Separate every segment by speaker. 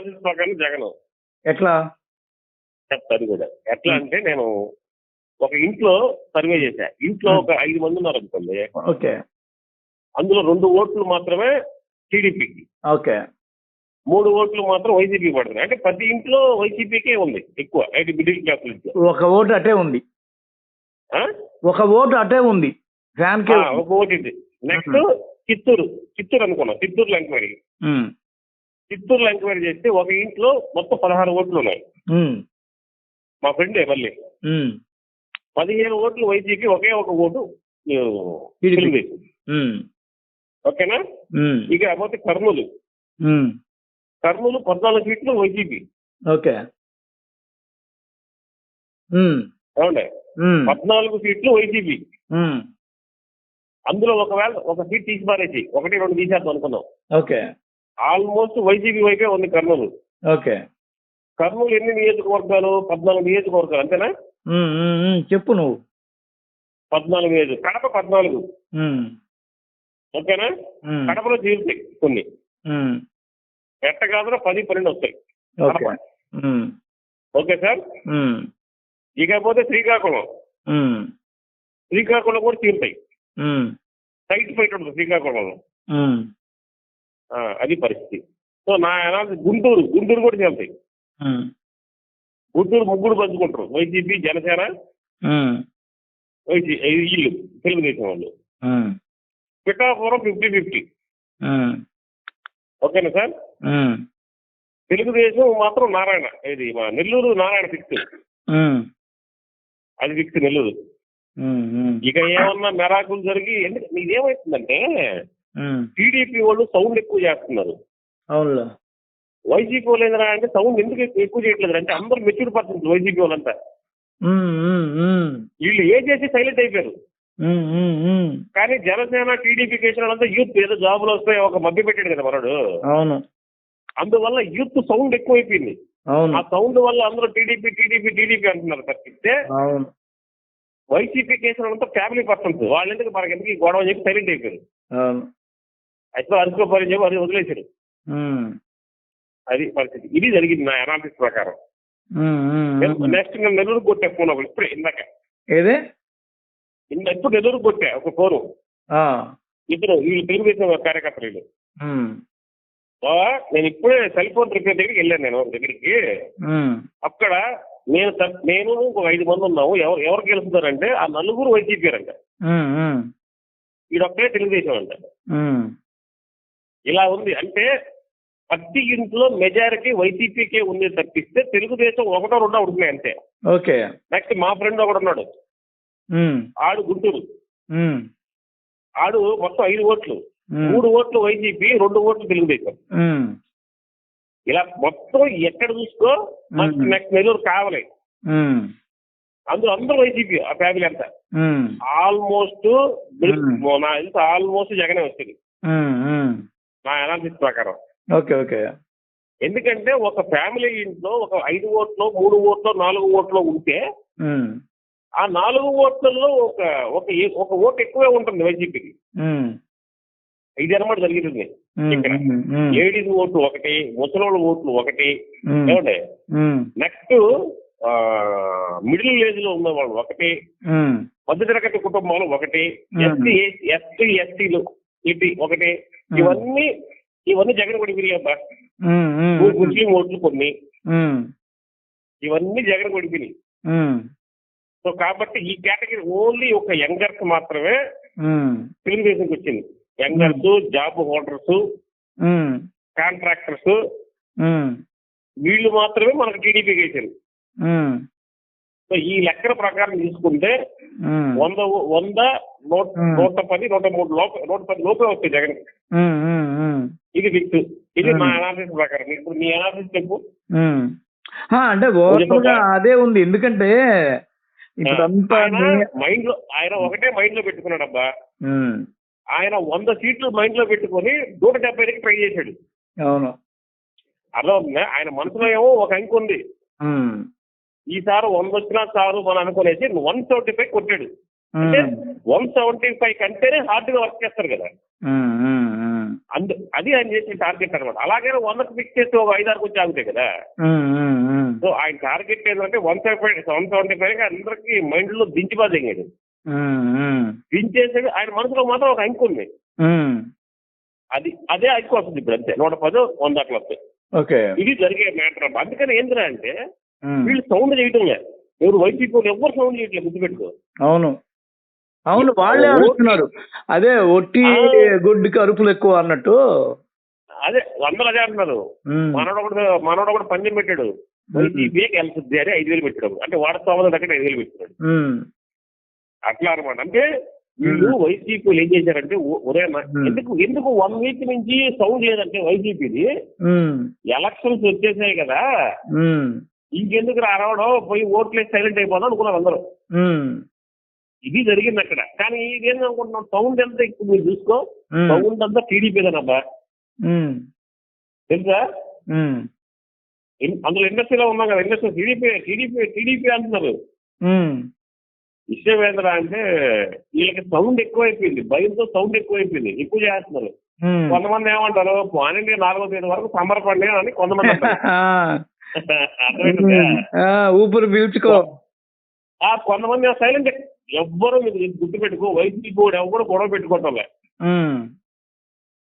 Speaker 1: Analysis ప్రకారం జగన్
Speaker 2: ఎట్లా?
Speaker 1: చెప్తాను కూడా. ఎట్లా అంటే నేను ఒక ఇంట్లో సర్వే చేశా. ఇంట్లో ఒక 5 మంది ఉన్నారు అనుకోండి.
Speaker 2: ఓకే.
Speaker 1: అందులో 2 ఓట్లు మాత్రమే టీడీపీకి,
Speaker 2: ఓకే.
Speaker 1: 3 ఓట్లు మాత్రం వైసీపీ పడుతున్నాయి. అంటే ప్రతి ఇంట్లో వైసీపీకే ఉంది ఎక్కువ, అయితే మిడిల్ క్లాస్ ఇంట్లో.
Speaker 2: ఒక ఓటు అటే ఉంది.
Speaker 1: ఆ?
Speaker 2: ఒక ఓటు అటే ఉంది. ఫ్యాన్ కే
Speaker 1: ఒక ఓటు ఇది. నెక్స్ట్ చిత్తూరు అనుకున్నాం. చిత్తూరులో ఎంక్వైరీ చేస్తే ఒక ఇంట్లో మొత్తం 16 ఓట్లు ఉన్నాయి. మా ఫ్రెండే మళ్ళీ 15 ఓట్లు వైసీపీ, ఒకే ఒక ఓటు తెలుగుదేశం. ఓకేనా? ఇక పోతే కర్నూలు 14 సీట్లు వైసీపీ.
Speaker 2: ఓకే.
Speaker 1: అవునండి, 14 సీట్లు వైసీపీ. అందులో ఒకవేళ ఒక సీట్ తీసి మారేసి 1-2 తీసేద్దాం అనుకున్నాం.
Speaker 2: ఓకే.
Speaker 1: ఆల్మోస్ట్ వైసీపీ వైపే ఉంది కర్నూలు.
Speaker 2: ఓకే.
Speaker 1: కర్నూలు ఎన్ని నియోజకవర్గాలు? 14 నియోజకవర్గాలు, అంతేనా?
Speaker 2: చెప్పు నువ్వు.
Speaker 1: 14 నియోజకవర్గాలు. కడప 14. ఓకేనా? కడపలో తీరుతాయి కొన్ని, ఎట్టగాదులో 10-12 వస్తాయి కడప. Okay sir. ఇకపోతే శ్రీకాకుళం కూడా తీరుతాయి. సైట్ ఫైట్ ఉంటుంది శ్రీకాకుళంలో. అది పరిస్థితి. సో నా అనాలిసిస్ గుంటూరు కూడా చేరుతాయి. గుంటూరు 3 పంచుకుంటారు, వైసీపీ, జనసేన, వీళ్ళు తెలుగుదేశం వాళ్ళు. పిఠాపురం 50-50. ఓకేనా సార్? తెలుగుదేశం మాత్రం నారాయణ, ఇది మా నెల్లూరు నారాయణ ఫిక్స్. అది ఫిక్స్ నెల్లూరు. ఇక ఏమన్నా మెరాకులు జరిగి, ఇదేమవుతుందంటే టీడీపీ వాళ్ళు సౌండ్ ఎక్కువ చేస్తున్నారు. వైసీపీ వాళ్ళు ఏంటంటే అంటే సౌండ్ ఎందుకు ఎక్కువ చేయట్లేదు అంటే అందరూ మెచ్యూర్ పర్సన్స్ వైసీపీ వాళ్ళంతా. వీళ్ళు చేసి సైలెంట్ అయిపోయారు. కానీ జనసేన టీడీపీ కేసు వాళ్ళంతా యూత్ ఏదో జాబులు వస్తాయి ఒక మభ్య పెట్టాడు కదా మనడు.
Speaker 2: అవును.
Speaker 1: అందువల్ల యూత్ సౌండ్ ఎక్కువైపోయింది. ఆ సౌండ్ వల్ల అందరూ టీడీపీ అంటున్నారు తప్పిస్తే వైసీపీ కేసు వాళ్ళంతా ఫ్యామిలీ పర్సన్స్. వాళ్ళు ఎందుకు మనకెందుకు ఈ గొడవ చెప్పి సైలెంట్ అయిపోయారు. అయితే అరుచుకోపోయి చెప్పి అది వదిలేశారు. అది పరిస్థితి. ఇది జరిగింది నా అనాలిసిస్ ప్రకారం. నెక్స్ట్ నేను నెల్లూరు కొట్టా ఫోన్ ఒకటి ఇప్పుడే ఇందాక. ఇప్పుడు నెల్లూరు కొట్టా ఒక ఫోను. వీళ్ళు తెలుగుదేశం కార్యకర్తలు. నేను ఇప్పుడే సెల్ ఫోన్ రిపేర్ దగ్గరికి వెళ్ళాను. నేను దగ్గరికి అక్కడ నేను ఒక 5 మంది ఉన్నాము. ఎవరికి గెలుస్తున్నారంటే ఆ 4 వైసీపీ అంట, ఈడొక్కడే తెలుగుదేశం అంట. ఇలా ఉంది అంటే ప్రతి ఇంట్లో మెజారిటీ వైసీపీకే ఉంది తప్పిస్తే తెలుగుదేశం 1-2 ఉంటున్నాయి అంతే.
Speaker 2: ఓకే.
Speaker 1: నెక్స్ట్ మా ఫ్రెండ్ ఒకడు ఉన్నాడు, ఆడు గుంటూరు. ఆడు మొత్తం 5 ఓట్లు, 3 ఓట్లు వైసీపీ, 2 ఓట్లు తెలుగుదేశం. ఇలా మొత్తం ఎక్కడ చూసుకో నెక్స్ట్ నెల్లూరు కావాలి. అందరూ వైసీపీ, ఆ ఫ్యామిలీ అంతా ఆల్మోస్ట్ జగనే వస్తుంది నా అనాలిసిస్ ప్రకారం.
Speaker 2: ఓకే. ఓకే.
Speaker 1: ఎందుకంటే ఒక ఫ్యామిలీ ఇంట్లో ఒక 5 ఓట్లు, 3 ఓట్లు, 4 ఓట్లు ఉంటే ఆ 4 ఓట్లలో ఒక ఓటు ఎక్కువే ఉంటుంది వైసీపీకి. ఇది అనమాట జరుగుతుంది ఇక్కడ. లేడీస్ ఓట్లు ఒకటి, ముసలోళ్ళ ఓట్లు ఒకటి, ఏమంటే నెక్స్ట్ మిడిల్ ఏజ్ లో ఉన్న వాళ్ళు ఒకటి, మధ్యతరగతి కుటుంబాలు ఒకటి, ఎస్టీలు ఇటు ఒకటి. ఇవన్నీ జగన్ కొడిపిరి అబ్బా. ముస్లిం ఓట్లు కొన్ని, ఇవన్నీ జగన్ కొడిపిరి. సో కాబట్టి ఈ కేటగిరీ ఓన్లీ ఒక యంగర్స్ మాత్రమే తెలుగుదేశంకి వచ్చింది. యంగర్స్, జాబ్ హోల్డర్స్, కాంట్రాక్టర్స్, వీళ్ళు మాత్రమే మనకు టీడీపీకి వేశారు. సో ఈ లెక్కల ప్రకారం తీసుకుంటే 100, 110, 110 లోపే వస్తాయి జగన్. ఇది ఫిక్స్. ఇది మా అనాలిసిస్ ప్రకారం. ఇప్పుడు మీ అనాలిసిస్ చెప్పు.
Speaker 2: అంటే అదే ఉంది. ఎందుకంటే
Speaker 1: ఆయన ఒకటే మైండ్ లో పెట్టుకున్నాడు అబ్బా. ఆయన 100 సీట్లు మైండ్ లో పెట్టుకుని 170కి ట్రై చేశాడు.
Speaker 2: అవును.
Speaker 1: అలా ఆయన మనసులో ఏమో ఒక అంకి ఉంది. ఈసారి 100 వచ్చినా చాలు మనం అనుకునేసి 175 కొట్టాడు. అంటే 175 కంటేనే హార్డ్ గా వర్క్ చేస్తారు కదా. అది ఆయన చేసే టార్గెట్ అనమాట. అలాగే 100కి ఫిక్స్ చేస్తే ఒక 5-6 వచ్చి ఆగుతాయి కదా. సో ఆయన టార్గెట్ ఏంటంటే 175 అందరికి మైండ్ లో దించిపాదేగాడు. దించేసాడు. ఆయన మనసులో మాత్రం ఒక అంకు ఉంది. అదే అంకు వస్తుంది ఇప్పుడు అంతే. 110, 100 అట్లా వస్తాయి. ఇది జరిగే మ్యాటర్. అందుకని ఏంటంటే అంటే వీళ్ళు సౌండ్ చేయటం లేదు. ఎవరు వైసీపీ ఎవరు సౌండ్ చేయట్లేదు, గుర్తుపెట్టుకో.
Speaker 2: అవును వాళ్ళే అరుస్తున్నారు. అదే ఒట్టి గుడ్డికి అరుపులు ఎక్కువ అన్నట్టు.
Speaker 1: అదే అందరూ అదే అంటున్నారు. మనోడు కూడా పందెం పెట్టాడు, వైసీపీకి వెళ్తుంది అని 5,000 పెట్టాడు. అంటే వాడతామని దగ్గర 5,000 పెట్టాడు. అట్లా అనమాట. అంటే వీళ్ళు వైసీపీలు ఏం చేశారంటే ఎందుకు 1 వీక్ నుంచి సౌండ్ లేదంటే వైసీపీది ఎలక్షన్స్ వచ్చేసాయి కదా, ఇంకెందుకు రావడం, పోయి ఓట్లేసి సైలెంట్ అయిపోదాం అనుకున్నారు అందరూ. ఇది జరిగింది అక్కడ. కానీ ఇదేందనుకుంటున్నాం, సౌండ్ ఎంత ఎక్కువ మీరు చూసుకో, సౌండ్ అంతా టీడీపీదనబ్బా, తెలుసా? అందులో ఇండస్ట్రీలో ఉన్నాం కదా, ఇండస్ట్రీ టీడీపీ అంటున్నారు. విషయం ఏంటరా అంటే వీళ్ళకి సౌండ్ ఎక్కువైపోయింది, భయంతో సౌండ్ ఎక్కువైపోయింది, ఎక్కువ చేస్తున్నారు. కొంతమంది ఏమంటారు, 4వ తేదీ వరకు సంబరపడి అని కొంతమంది అంటారు.
Speaker 2: ఊపిరి పీల్చుకో.
Speaker 1: కొంతమంది సైలెంట్. ఎవ్వరూ మీరు గుర్తుపెట్టుకో, వైసీపీ కూడా ఎవరు గొడవ పెట్టుకోవటంలే.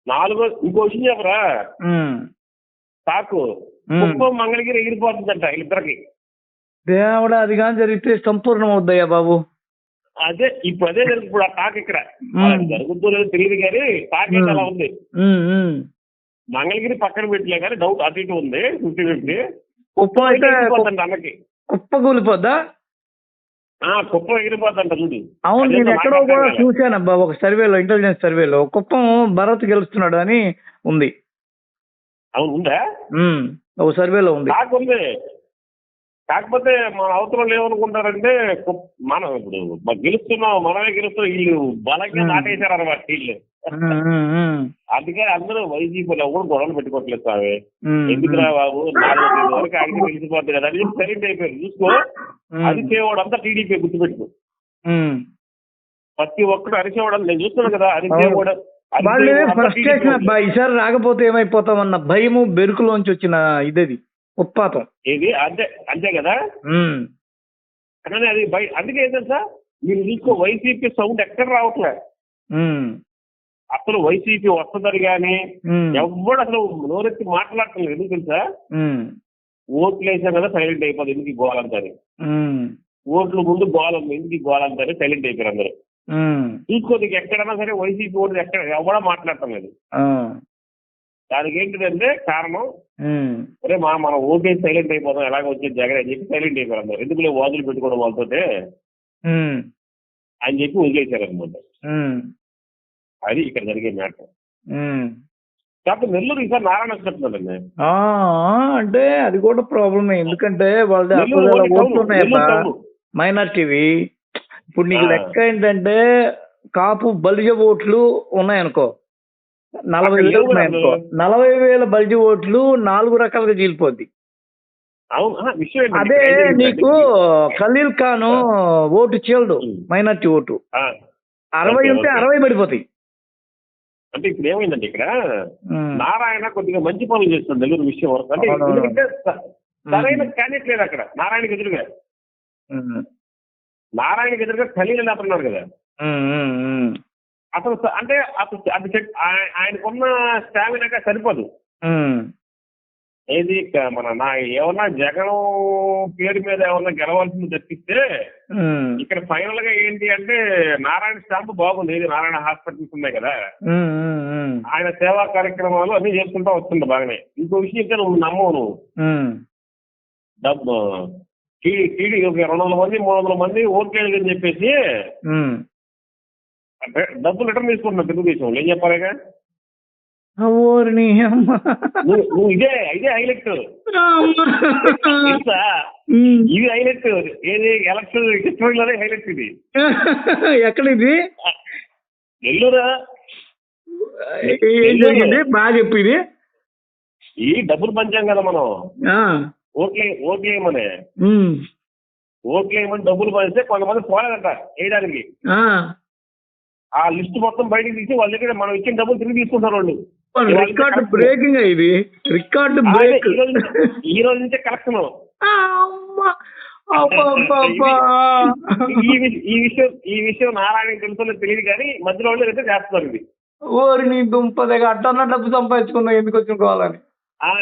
Speaker 1: 4వ ఇంకో విషయం చెప్పరా, తాకు కుప్పం మంగళగిరి ఎగిరిపోతుందంట వీళ్ళిద్దరికి.
Speaker 2: దేవుడా, అది కానీ జరిగితే సంపూర్ణం అవుద్దయ్యా బాబు.
Speaker 1: అదే ఇప్పుడు జరుగుతుంది. ఇప్పుడు ఆ టాక్ ఇక్కడ జరుగుతుందో లేదో తెలియదు కానీ టాక్ అయితే అలా ఉంది. మంగళగిరి పక్కన పెట్టలే కానీ డౌట్ అటు ఇటు ఉంది, 50-50.
Speaker 2: కుప్పం అయితే
Speaker 1: అన్నకి
Speaker 2: కుప్ప కూలిపోద్దా?
Speaker 1: కుప్పం ఎగిరిపోద్దంట చూడు.
Speaker 2: అవును, నేను ఎక్కడో కూడా చూశానబ్బా ఒక సర్వేలో, ఇంటెలిజెన్స్ సర్వేలో కుప్పం భరత్ గెలుస్తున్నాడు అని ఉంది.
Speaker 1: అవును, ఉందా?
Speaker 2: ఒక సర్వేలో ఉంది.
Speaker 1: ఉంది. కాకపోతే మన అవసరం ఏమనుకుంటారంటే మనం ఇప్పుడు గెలుస్తున్నాం, మనమే గెలుస్తున్నాం, వీళ్ళు బలంగా నాటేశారు అన్నమాట వీళ్ళు. అందుకే అందరూ వైసీపీలో ఎవరు గొడవలు పెట్టుకోవట్లేదు సార్. ఎందుకురా బాబు, 4వ తేదీ వరకు ఆయన గెలిచిపోతుంది కదా అని చెప్పి సైలెంట్ అయిపోయారు. చూసుకో, అరిచేవాడు అంతా టీడీపీ, గుర్తుపెట్టుకో. ప్రతి ఒక్కడు అరిచేవాడు నేను చూస్తున్నాను కదా, అరిచేవాడు.
Speaker 2: ఫ్రస్ట్రేషన్ అబ్బా, ఈసారి రాకపోతే ఏమైపోతామన్న భయము బెరుకులోంచి వచ్చిన ఇదేది ఉత్పాతం.
Speaker 1: ఇది అంతే కదా. కానీ అది అందుకే ఏంటంటే మీరు చూసుకో, వైసీపీ సౌండ్ ఎక్కడ రావట్లే. అసలు వైసీపీ వస్తుందని కానీ ఎవడు అసలు నోరెత్తి మాట్లాడటం ఎందుకు తెలుసా, ఓట్లు వేసాం కదా సైలెంట్ అయిపోతుంది, ఎందుకు గోలంటారు. ఓట్లు ముందు గోలం, ఎందుకు గోలంటారు, సైలెంట్ అయిపోయారు అందరూ. చూసుకో, నీకు ఎక్కడైనా సరే వైసీపీ ఓట్లు ఎక్కడ ఎవడా మాట్లాడటం లేదు. దానికి ఏంటిదంటే కారణం, అరే మనం ఓటేసి సైలెంట్ అయిపోతాం, ఎలాగ వచ్చేది జగన్ అని చెప్పి సైలెంట్ అయిపోయారు అందరూ. ఎందుకులే వాదులు పెట్టుకోవడం వాళ్ళతో అని చెప్పి వదిలేశారు అనమాట. అది ఇక్కడ జరిగే మ్యాటర్. కాకపోతే నెల్లూరు ఈసారి నారాయణ వచ్చినట్టుందండి.
Speaker 2: అంటే అది కూడా ప్రాబ్లమే, ఎందుకంటే వాళ్ళ మైనార్టీవి. ఇప్పుడు నీకు లెక్క ఏంటంటే కాపు బలిజ ఓట్లు ఉన్నాయనుకో, 40,000 ఉన్నాయనుకో, 40,000 బలిజ ఓట్లు 4 రకాలుగా చీలిపోద్ది. అదే నీకు ఖలీల్ ఖాన్ ఓటు చీలదు, మైనార్టీ ఓటు 60 ఉంటే 60 పడిపోతాయి.
Speaker 1: అంటే ఇప్పుడు ఏమైందంటే ఇక్కడ నారాయణ కొద్దిగా మంచి పనులు చేస్తుంది నెల్లూరు విషయం వరకు. అంటే ఎందుకంటే సరైన క్యాండిడేట్ లేదు అక్కడ. నారాయణకి ఎదురుగా ఖలీల్ అతనున్నాడు కదా. అసలు అంటే అది ఆయనకున్న స్టామినాగా సరిపోదు. ఏది ఏమన్నా జగన్ పేరు మీద ఏమన్నా గెలవాల్సింది తప్పిస్తే ఇక్కడ ఫైనల్ గా ఏంటి అంటే నారాయణ స్టాంప్ బాగుంది. ఏది నారాయణ హాస్పిటల్స్ ఉన్నాయి కదా, ఆయన సేవా కార్యక్రమాలు అన్ని చేసుకుంటా వస్తుంది బాగానే. ఇంకో విషయం ఇంకా నువ్వు నమ్మవు, నువ్వు టీడీ 200 మంది 300 మంది ఓట్లేదు అని చెప్పేసి డబ్బులు రిటర్న్ తీసుకుంటున్నావు తెలుగుదేశం. ఏం చెప్పాలిగా నువ్వు ఇదే హైలైట్ తెలుసా? ఇది హైలైట్. ఏది ఎలక్షన్ హిస్టరీలోనే హైలైట్ ఇది.
Speaker 2: ఎక్కడ ఇది?
Speaker 1: నెల్లూరా.
Speaker 2: బాగా చెప్పు. ఇది
Speaker 1: ఈ డబ్బులు పంచాం కదా మనం, ఓట్లేయమని డబ్బులు పంచితే కొంతమంది పోలేదంట వేయడానికి. ఆ లిస్ట్ మొత్తం బయటకు తీసి వాళ్ళ దగ్గర మనం ఇచ్చిన డబ్బులు తిరిగి తీసుకుంటారు వాళ్ళు.
Speaker 2: రికార్డు బ్రేకింగ్ ఇది, రికార్డు బ్రేక్.
Speaker 1: ఈ రోజు నుంచే కలెక్షన్. ఈ విషయం నారాయణ తెలుసో తెలియదు కానీ మధ్యలో వాళ్ళు అయితే చేస్తున్నారు ఇది.
Speaker 2: ఓరి నీ దుంపదగా అట్టన్న డబ్బు సంపాదించుకున్నావు ఎందుకు వచ్చిన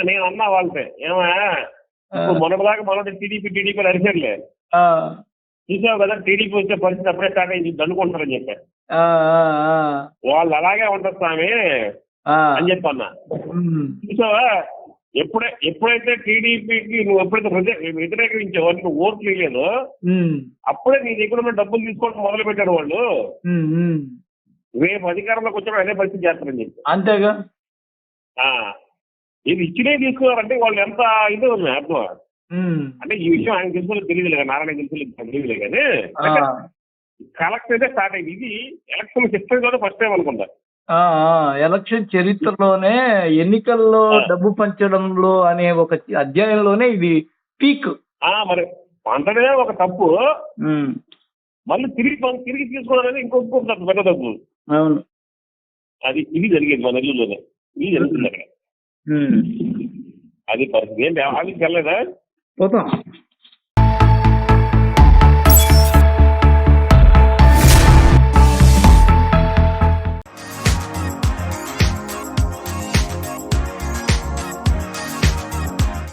Speaker 1: నేను అన్నా వాళ్ళతో ఏమయ్యా ఇప్పుడు మొన్నటిదాకా మొదటి టీడీపీ అరిసర్లే చూసావు కదా, టీడీపీ వచ్చే పరిస్థితి అప్పుడే స్టార్ట్ అయింది దండుకుంటారని చెప్పారు. వాళ్ళు అలాగే ఉంటారు స్వామి అని చెప్పి అన్నా. చూసావా, ఎప్పుడైతే టీడీపీకి నువ్వు ఎప్పుడైతే వ్యతిరేకించావో నువ్వు ఓట్లు ఇవ్వలేదో అప్పుడే నీ దగ్గర ఉన్న డబ్బులు తీసుకోవడం మొదలు పెట్టారు వాళ్ళు. రేపు అధికారంలోకి వచ్చాడు అదే పరిస్థితి చేస్తారని చెప్పి.
Speaker 2: అంతేగా,
Speaker 1: ఇది ఇచ్చినే తీసుకున్నారంటే వాళ్ళు ఎంత ఇది ఉంది అర్థం. అంటే ఈ విషయం ఆయన తెలుసుకోలేదు తెలియదులే, నారాయణ తెలుసుకోలేదు తెలియదులే కానీ కలెక్షన్ అయితే స్టార్ట్ అయింది. ఇది ఎలక్షన్ సిస్టమ్ కూడా ఫస్ట్ టైం అనుకుంటా.
Speaker 2: ఎలక్షన్ చరిత్రలోనే ఎన్నికల్లో డబ్బు పంచడంలో అనే ఒక అధ్యాయంలోనే ఇది పీక్.
Speaker 1: మరి పంటనే ఒక తప్పు, మళ్ళీ తిరిగి తీసుకోవడం ఇంకొక పెద్ద తప్పు.
Speaker 2: అవును,
Speaker 1: ఇది జరిగేది మన నెల్లూరులోనే, ఇది జరుగుతుంది అక్కడ. అది పరిస్థితి. ఏంటి ఆఫీస్కి వెళ్ళలేదా?
Speaker 2: పోతాం.